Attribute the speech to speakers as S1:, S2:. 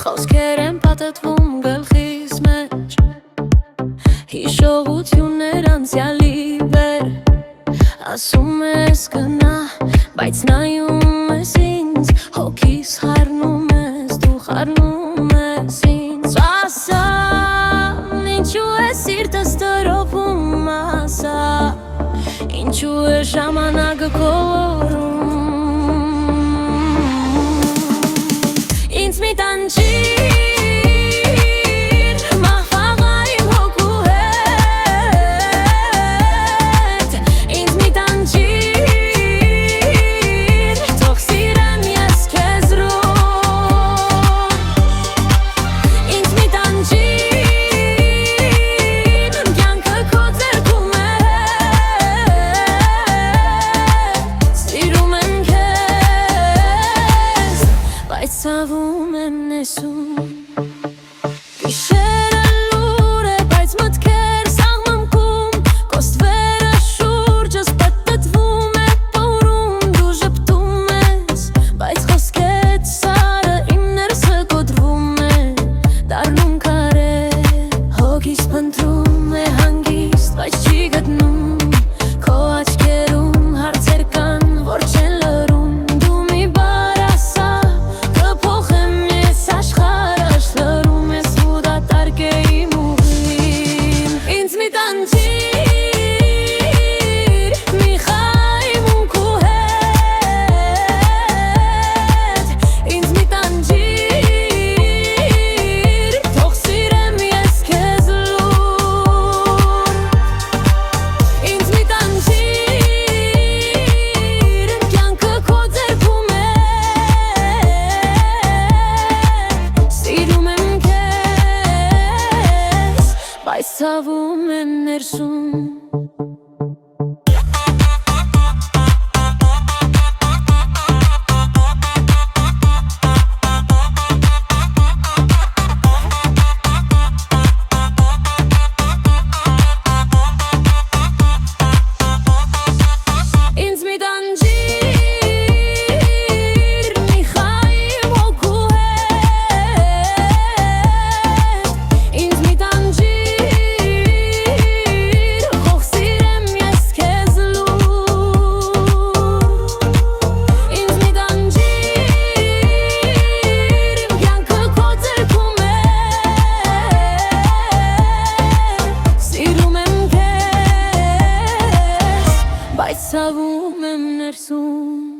S1: Խոսքեր են պատտվում գլխիս մեջ, հիշողություններ անցյալի վեր։ Ասում ես գնա, բայց նայում ես ինձ, հոգիս խառնում ես, դու խառնում ես ինձ։ Ասա, ինչու է սիրտս տրոփում, ասա, ինչու է ժամանակը կորում։ Ինձ մի տանջիր, մահվաղա իմ հոգու հետ, ինձ մի տանջիր, թող սիրեմ ես քեզ ռոք։ Ինձ մի տանջիր, կյանքը քո ձեռքում է, սիրում եմ քեզ, բայց ցավում եմ նեսում։ Գիշերը լուր է, բայց մտքեր սաղմամքում, կոստվերը շուրջս պտտվում է պորում, դու ժպտում ես, բայց խոսքեդ սարը իմ ներսը կոտրվում է, դառնում քարե, հոգիս փնտրում է հանգիստ, բայց չի գտնում, քո աչքերում հարցեր կան, որ չեն լրում, դու մի բառ ասա, կփոխեմ ես աշխարհը, շլրում ես ու դատարկ է իմ ուղին։ Ինձ մի տանջիր, մի խայմ ունքու հետ, ինձ մի տանջիր, թող սիրեմ ես քեզ լուր։ Ինձ մի տանջիր, կյանքը քո ձեռքում է, սիրում եմ քեզ, բայց ցավում եմ ներսում։ Ինձ մի տանջիր, մի խայմ հոգու հետ, ինձ մի տանջիր, թող սիրեմ ես քեզ լուր։ Ինձ մի տանջիր, կյանքը քո ձեռքում է, սիրում եմ քեզ, բայց ցավում եմ ներսում։